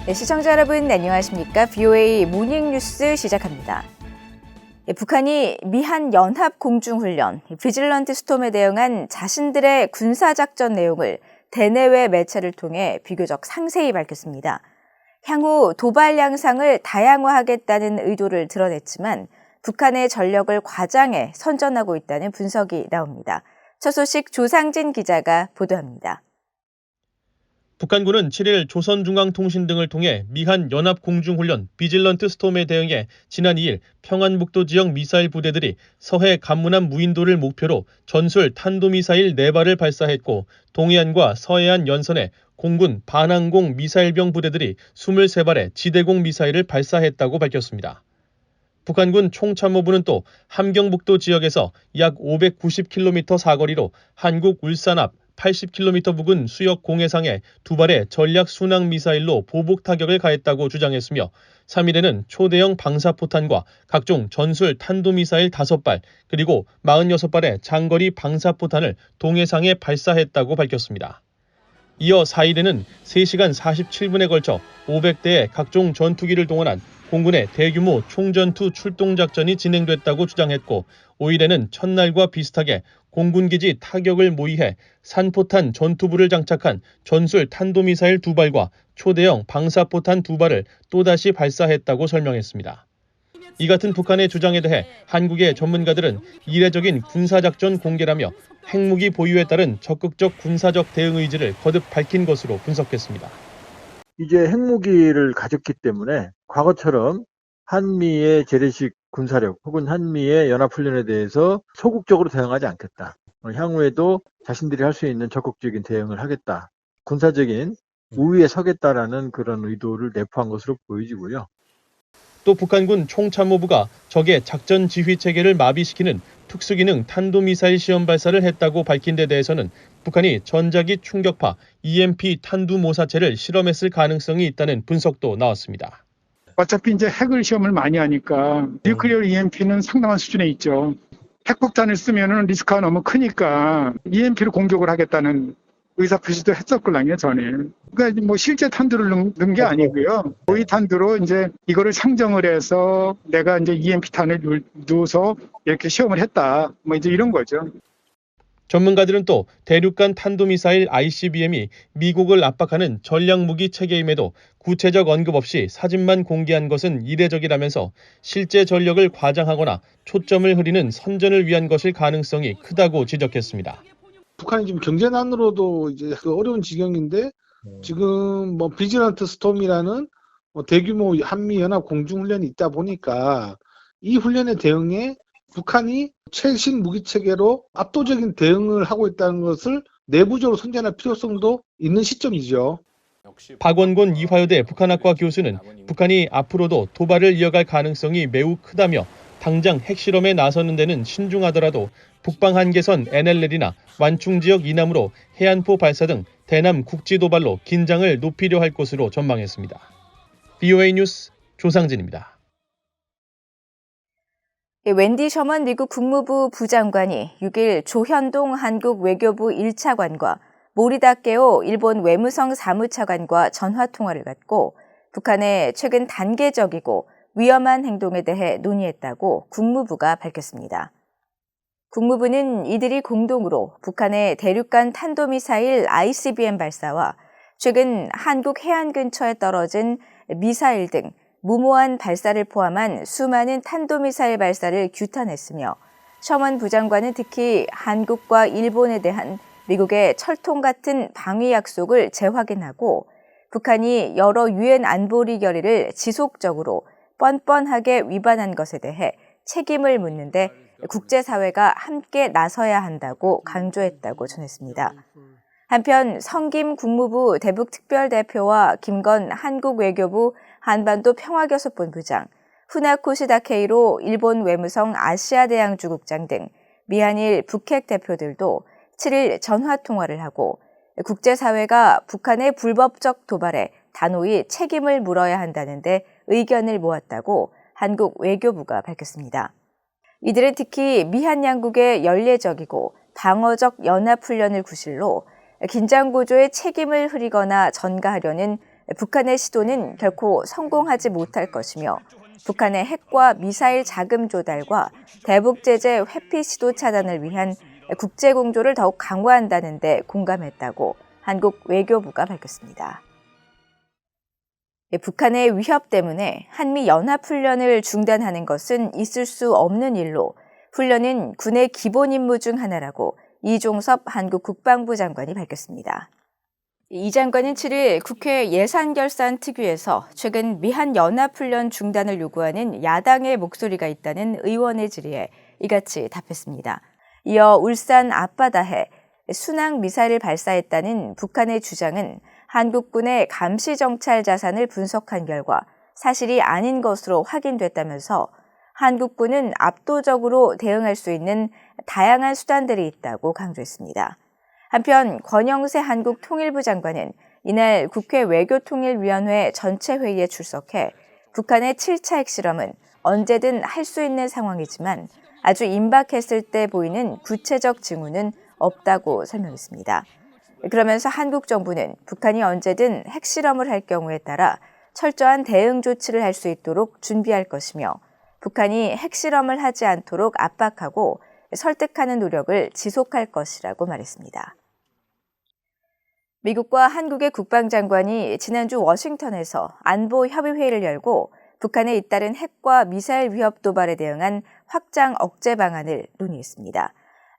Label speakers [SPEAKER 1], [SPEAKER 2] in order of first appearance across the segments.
[SPEAKER 1] 네, 시청자 여러분 안녕하십니까? BOA 모닝뉴스 시작합니다. 북한이 미한 연합공중훈련, 비질런트 스톰에 대응한 자신들의 군사작전 내용을 대내외 매체를 통해 비교적 상세히 밝혔습니다. 향후 도발 양상을 다양화하겠다는 의도를 드러냈지만 북한의 전력을 과장해 선전하고 있다는 분석이 나옵니다. 첫 소식 조상진 기자가 보도합니다.
[SPEAKER 2] 북한군은 7일 조선중앙통신 등을 통해 미한 연합공중훈련 비질런트 스톰에 대응해 지난 2일 평안북도 지역 미사일 부대들이 서해 간문함 무인도를 목표로 전술 탄도미사일 4발을 발사했고 동해안과 서해안 연선에 공군 반항공 미사일병 부대들이 23발의 지대공 미사일을 발사했다고 밝혔습니다. 북한군 총참모부는 또 함경북도 지역에서 약 590km 사거리로 한국 울산 앞 80km 부근 수역 공해상에 2발의 전략 순항 미사일로 보복 타격을 가했다고 주장했으며 3일에는 초대형 방사포탄과 각종 전술 탄도미사일 5발 그리고 46발의 장거리 방사포탄을 동해상에 발사했다고 밝혔습니다. 이어 4일에는 3시간 47분에 걸쳐 500대의 각종 전투기를 동원한 공군의 대규모 총전투 출동작전이 진행됐다고 주장했고 5일에는 첫날과 비슷하게 공군기지 타격을 모의해 산포탄 전투부를 장착한 전술 탄도미사일 2발과 초대형 방사포탄 2발을 또다시 발사했다고 설명했습니다. 이 같은 북한의 주장에 대해 한국의 전문가들은 이례적인 군사작전 공개라며 핵무기 보유에 따른 적극적 군사적 대응 의지를 거듭 밝힌 것으로 분석했습니다.
[SPEAKER 3] 이제 핵무기를 가졌기 때문에 과거처럼 한미의 재래식 군사력 혹은 한미의 연합훈련에 대해서 소극적으로 대응하지 않겠다. 향후에도 자신들이 할 수 있는 적극적인 대응을 하겠다. 군사적인 우위에 서겠다라는 그런 의도를 내포한 것으로 보여지고요.
[SPEAKER 2] 또 북한군 총참모부가 적의 작전 지휘 체계를 마비시키는 특수기능 탄도미사일 시험 발사를 했다고 밝힌 데 대해서는 북한이 전자기 충격파 EMP 탄두모사체를 실험했을 가능성이 있다는 분석도 나왔습니다.
[SPEAKER 4] 어차피 이제 핵을 시험을 많이 하니까 뉴클리어 EMP는 상당한 수준에 있죠. 핵폭탄을 쓰면은 리스크가 너무 크니까 EMP로 공격을 하겠다는 의사표시도 했었거든요, 저는. 그러니까 뭐 실제 탄두를 넣은 게 아니고요. 고위 탄두로 이제 이거를 상정을 해서 내가 이제 EMP탄을 넣어서 이렇게 시험을 했다. 뭐 이제 이런 거죠.
[SPEAKER 2] 전문가들은 또 대륙간 탄도미사일 ICBM이 미국을 압박하는 전략무기 체계임에도 구체적 언급 없이 사진만 공개한 것은 이례적이라면서 실제 전력을 과장하거나 초점을 흐리는 선전을 위한 것일 가능성이 크다고 지적했습니다.
[SPEAKER 5] 북한이 지금 경제난으로도 이제 어려운 지경인데 지금 뭐 비질런트 스톰이라는 대규모 한미 연합 공중훈련이 있다 보니까 이 훈련에 대응해 북한이 최신 무기 체계로 압도적인 대응을 하고 있다는 것을 내부적으로 선전할 필요성도 있는 시점이죠.
[SPEAKER 2] 박원곤 이화여대 북한학과 교수는 북한이 앞으로도 도발을 이어갈 가능성이 매우 크다며 당장 핵실험에 나서는 데는 신중하더라도 북방 한계선 NLL이나 완충지역 이남으로 해안포 발사 등 대남 국지도발로 긴장을 높이려 할 것으로 전망했습니다. BOA 뉴스 조상진입니다.
[SPEAKER 1] 웬디 셔먼 미국 국무부 부장관이 6일 조현동 한국 외교부 1차관과 모리다 깨오 일본 외무성 사무차관과 전화통화를 갖고 북한의 최근 단계적이고 위험한 행동에 대해 논의했다고 국무부가 밝혔습니다. 국무부는 이들이 공동으로 북한의 대륙간 탄도미사일 ICBM 발사와 최근 한국 해안 근처에 떨어진 미사일 등 무모한 발사를 포함한 수많은 탄도미사일 발사를 규탄했으며 셔먼 부장관은 특히 한국과 일본에 대한 미국의 철통 같은 방위 약속을 재확인하고 북한이 여러 유엔 안보리 결의를 지속적으로 뻔뻔하게 위반한 것에 대해 책임을 묻는데 국제사회가 함께 나서야 한다고 강조했다고 전했습니다. 한편 성김 국무부 대북특별대표와 김건 한국외교부 한반도 평화교섭본부장, 후나코 시다케이로 일본 외무성 아시아대양주국장 등 미한일 북핵 대표들도 7일 전화통화를 하고 국제사회가 북한의 불법적 도발에 단호히 책임을 물어야 한다는데 의견을 모았다고 한국 외교부가 밝혔습니다. 이들은 특히 미한 양국의 연례적이고 방어적 연합훈련을 구실로 긴장 고조에 책임을 흐리거나 전가하려는 북한의 시도는 결코 성공하지 못할 것이며 북한의 핵과 미사일 자금 조달과 대북 제재 회피 시도 차단을 위한 국제 공조를 더욱 강화한다는 데 공감했다고 한국 외교부가 밝혔습니다. 북한의 위협 때문에 한미 연합훈련을 중단하는 것은 있을 수 없는 일로 훈련은 군의 기본 임무 중 하나라고 이종섭 한국 국방부 장관이 밝혔습니다. 이 장관은 7일 국회 예산결산특위에서 최근 미한 연합훈련 중단을 요구하는 야당의 목소리가 있다는 의원의 질의에 이같이 답했습니다. 이어 울산 앞바다해 순항 미사일을 발사했다는 북한의 주장은 한국군의 감시정찰 자산을 분석한 결과 사실이 아닌 것으로 확인됐다면서 한국군은 압도적으로 대응할 수 있는 다양한 수단들이 있다고 강조했습니다. 한편 권영세 한국 통일부 장관은 이날 국회 외교통일위원회 전체 회의에 출석해 북한의 7차 핵실험은 언제든 할 수 있는 상황이지만 아주 임박했을 때 보이는 구체적 징후는 없다고 설명했습니다. 그러면서 한국 정부는 북한이 언제든 핵실험을 할 경우에 따라 철저한 대응 조치를 할 수 있도록 준비할 것이며 북한이 핵실험을 하지 않도록 압박하고 설득하는 노력을 지속할 것이라고 말했습니다. 미국과 한국의 국방장관이 지난주 워싱턴에서 안보협의회의를 열고 북한에 잇따른 핵과 미사일 위협 도발에 대응한 확장 억제 방안을 논의했습니다.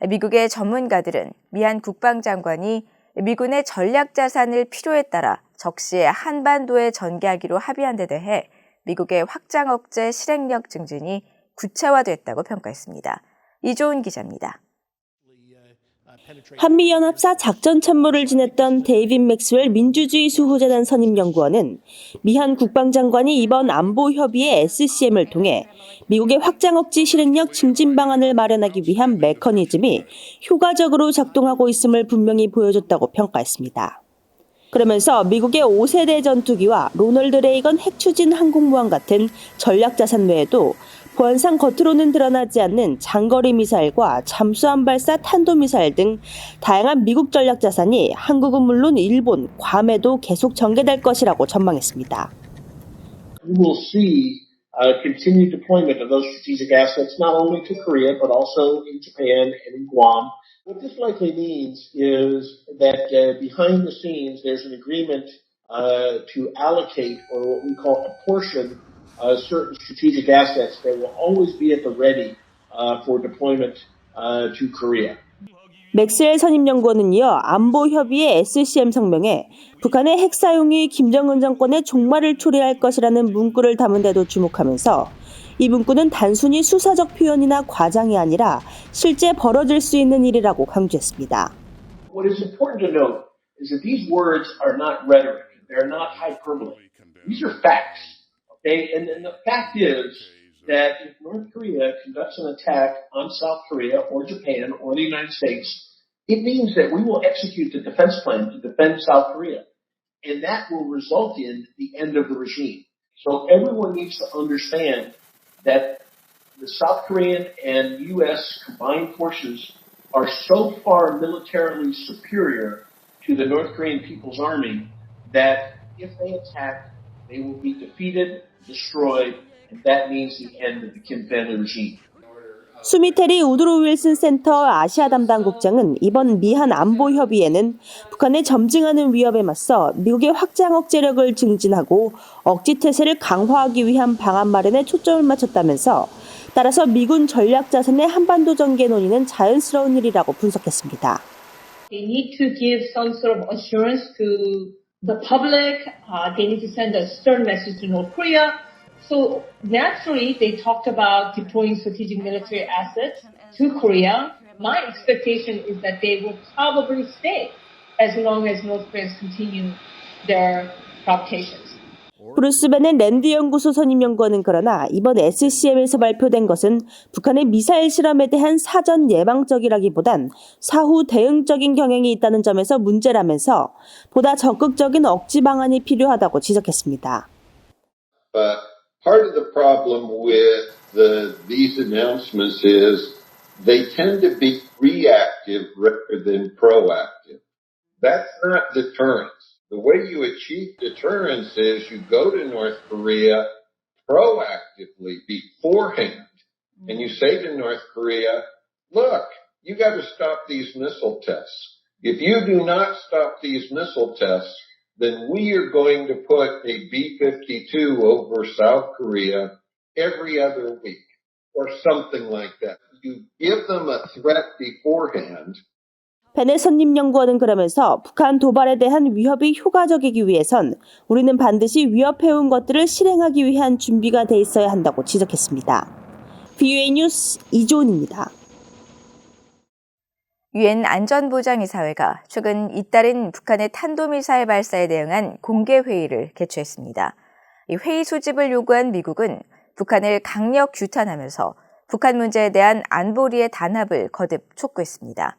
[SPEAKER 1] 미국의 전문가들은 미한 국방장관이 미군의 전략 자산을 필요에 따라 적시에 한반도에 전개하기로 합의한 데 대해 미국의 확장 억제 실행력 증진이 구체화됐다고 평가했습니다. 이조은 기자입니다.
[SPEAKER 6] 한미연합사 작전참모를 지냈던 데이빗 맥스웰 민주주의 수호재단 선임연구원은 미한 국방장관이 이번 안보협의회 SCM을 통해 미국의 확장 억지 실행력 증진 방안을 마련하기 위한 메커니즘이 효과적으로 작동하고 있음을 분명히 보여줬다고 평가했습니다. 그러면서 미국의 5세대 전투기와 로널드 레이건 핵추진 항공모함 같은 전략자산 외에도 보안상 겉으로는 드러나지 않는 장거리 미사일과 잠수함 발사 탄도미사일 등 다양한 미국 전략자산이 한국은 물론 일본, 괌에도 계속 전개될 것이라고 전망했습니다.
[SPEAKER 7] We will see continued deployment of those strategic assets not only to Korea but also in Japan and in Guam. What this likely means is that behind the scenes there's an agreement to allocate or what we call apportion certain strategic assets that will always be at the ready for deployment to Korea.
[SPEAKER 6] 맥스웰 선임연구원은 이어 안보협의회 SCM 성명에 북한의 핵 사용이 김정은 정권의 종말을 초래할 것이라는 문구를 담은 데도 주목하면서 이 문구는 단순히 수사적 표현이나 과장이 아니라 실제 벌어질 수 있는 일이라고 강조했습니다.
[SPEAKER 7] What is important to note is that these words are not rhetoric. They're not hyperbole. These are facts. Okay? And the fact is that if North Korea conducts an attack on South Korea or Japan or the United States, it means that we will execute the defense plan to defend South Korea. And that will result in the end of the regime. So everyone needs to understand that the South Korean and U.S. combined forces are so far militarily superior to the North Korean People's Army that if they attack, they will be defeated, destroyed, and that means the end of the Kim family regime.
[SPEAKER 6] 수미테리 우드로 윌슨 센터 아시아 담당 국장은 이번 미한 안보협의회는 북한의 점증하는 위협에 맞서 미국의 확장 억제력을 증진하고 억지태세를 강화하기 위한 방안 마련에 초점을 맞췄다면서 따라서 미군 전략자산의 한반도 전개 논의는 자연스러운 일이라고 분석했습니다.
[SPEAKER 8] They need to give some sort of assurance to the public. They need to send a stern message to North Korea. So naturally, they talked about deploying strategic military assets to Korea. My expectation is that they will probably stay as long as North Koreans continue their provocations.
[SPEAKER 6] 브루스 벤의 랜드 연구소 선임연구원은 그러나 이번 SCM에서 발표된 것은 북한의 미사일 실험에 대한 사전 예방적이라기보단 사후 대응적인 경향이 있다는 점에서 문제라면서 보다 적극적인 억지 방안이 필요하다고 지적했습니다.
[SPEAKER 9] Part of the problem with these announcements is they tend to be reactive rather than proactive. That's not deterrence. The way you achieve deterrence is you go to North Korea proactively beforehand, and you say to North Korea, look, you got to stop these missile tests. If you do not stop these missile tests, then we are going to put a B-52 over South Korea every other week, or something like that. You give them a threat beforehand.
[SPEAKER 6] 베네 선임연구원은 그러면서 북한 도발에 대한 위협이 효과적이기 위해선 우리는 반드시 위협해온 것들을 실행하기 위한 준비가 돼 있어야 한다고 지적했습니다. VOA 뉴스 이조은입니다.
[SPEAKER 1] 유엔 안전보장이사회가 최근 잇따른 북한의 탄도미사일 발사에 대응한 공개회의를 개최했습니다. 이 회의 소집을 요구한 미국은 북한을 강력 규탄하면서 북한 문제에 대한 안보리의 단합을 거듭 촉구했습니다.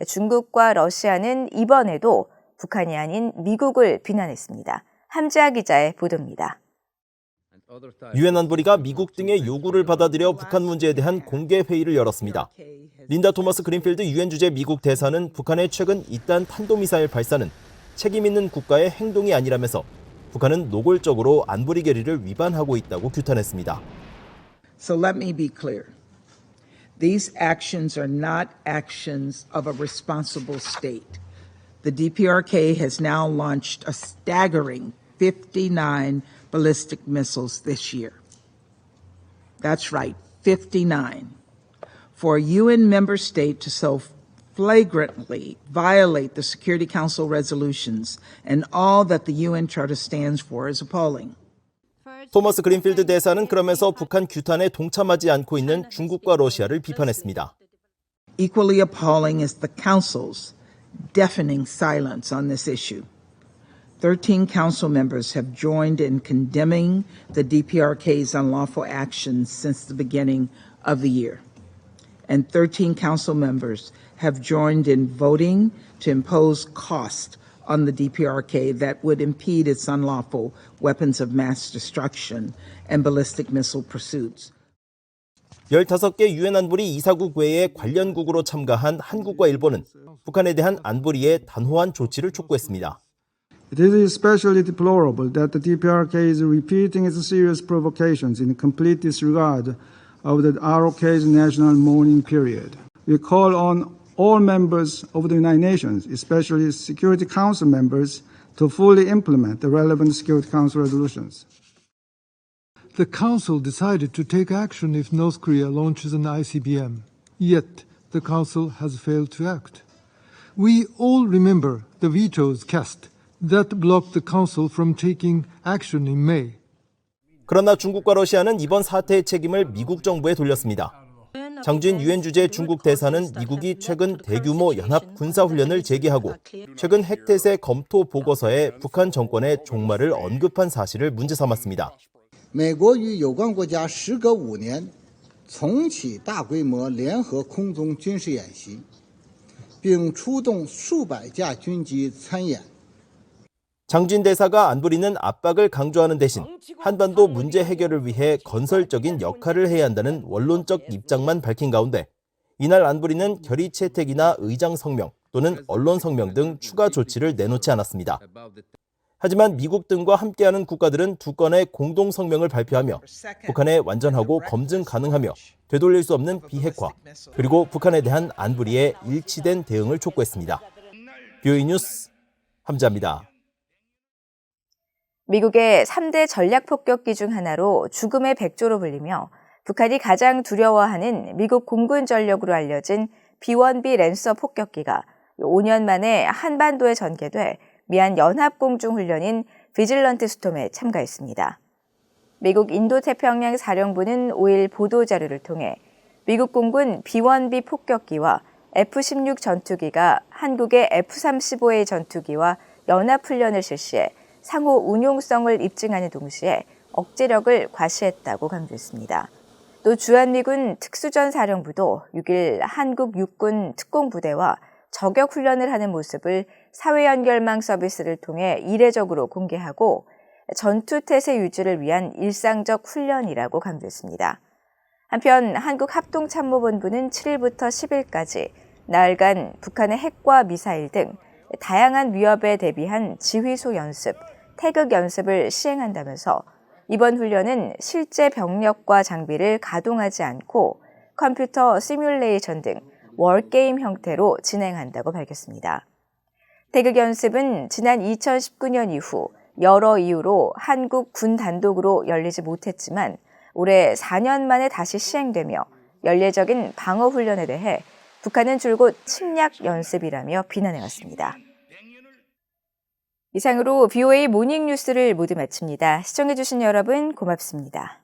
[SPEAKER 1] 중국과 러시아는 이번에도 북한이 아닌 미국을 비난했습니다. 함지아 기자의 보도입니다.
[SPEAKER 10] 유엔 안보리가 미국 등의 요구를 받아들여 북한 문제에 대한 공개 회의를 열었습니다. 린다 토머스 그린필드 유엔 주재 미국 대사는 북한의 최근 잇따른 탄도미사일 발사는 책임 있는 국가의 행동이 아니라면서 북한은 노골적으로 안보리 결의를 위반하고 있다고 규탄했습니다.
[SPEAKER 11] So let me be clear. These actions are not actions of a responsible state. The DPRK has now launched a staggering 59 ballistic missiles this year. That's right, 59. For a UN member state to so flagrantly violate the Security Council resolutions and all that the UN Charter stands for is appalling.
[SPEAKER 10] 토머스 그린필드 대사는 그러면서 북한 규탄에 동참하지 않고 있는 중국과 러시아를 비판했습니다.
[SPEAKER 11] Equally appalling is the Council's deafening silence on this issue. 13 Council members have joined in condemning the DPRK's unlawful actions since the beginning of the year. And 13 Council members have joined in voting to impose cost on the DPRK that would impede its unlawful weapons of mass destruction and ballistic missile pursuits.
[SPEAKER 10] 15개 유엔 안보리 이사국 외에 관련국으로 참가한 한국과 일본은 북한에 대한 안보리의 단호한 조치를 촉구했습니다.
[SPEAKER 12] It is especially deplorable that the DPRK is repeating its serious provocations in complete disregard of the ROK's national mourning period. We call on all members of the United Nations, especially Security Council members, to fully implement the relevant Security Council resolutions.
[SPEAKER 13] The Council decided to take action if North Korea launches an ICBM, yet the Council has failed to act. We all remember the vetoes cast that blocked the Council from taking action in May.
[SPEAKER 10] 그러나 중국과 러시아는 이번 사태의 책임을 미국 정부에 돌렸습니다. 장준 유엔 주재 중국 대사는 미국이 최근 대규모 연합 군사훈련을 재개하고 최근 핵태세 검토 보고서에 북한 정권의 종말을 언급한 사실을 문제 삼았습니다.
[SPEAKER 14] 美国与有关国家时隔5年重启大规模联合空中军事演习，并出动数百架军机参演。
[SPEAKER 10] 장준 대사가 안보리는 압박을 강조하는 대신 한반도 문제 해결을 위해 건설적인 역할을 해야 한다는 원론적 입장만 밝힌 가운데 이날 안보리는 결의 채택이나 의장 성명 또는 언론 성명 등 추가 조치를 내놓지 않았습니다. 하지만 미국 등과 함께하는 국가들은 두 건의 공동 성명을 발표하며 북한에 완전하고 검증 가능하며 되돌릴 수 없는 비핵화 그리고 북한에 대한 안보리의 일치된 대응을 촉구했습니다. VOA 뉴스 함지아입니다.
[SPEAKER 1] 미국의 3대 전략폭격기 중 하나로 죽음의 백조로 불리며 북한이 가장 두려워하는 미국 공군 전력으로 알려진 B-1B 랜서 폭격기가 5년 만에 한반도에 전개돼 미한 연합공중훈련인 비질런트 스톰에 참가했습니다. 미국 인도태평양 사령부는 5일 보도자료를 통해 미국 공군 B-1B 폭격기와 F-16 전투기가 한국의 F-35A 전투기와 연합훈련을 실시해 상호 운용성을 입증하는 동시에 억제력을 과시했다고 강조했습니다. 또 주한미군 특수전사령부도 6일 한국 육군 특공부대와 저격 훈련을 하는 모습을 사회연결망 서비스를 통해 이례적으로 공개하고 전투태세 유지를 위한 일상적 훈련이라고 강조했습니다. 한편 한국합동참모본부는 7일부터 10일까지 나흘간 북한의 핵과 미사일 등 다양한 위협에 대비한 지휘소 연습, 태극 연습을 시행한다면서 이번 훈련은 실제 병력과 장비를 가동하지 않고 컴퓨터 시뮬레이션 등 월게임 형태로 진행한다고 밝혔습니다. 태극 연습은 지난 2019년 이후 여러 이유로 한국 군 단독으로 열리지 못했지만 올해 4년 만에 다시 시행되며 연례적인 방어 훈련에 대해 북한은 줄곧 침략 연습이라며 비난해왔습니다. 이상으로 VOA 모닝뉴스를 모두 마칩니다. 시청해주신 여러분 고맙습니다.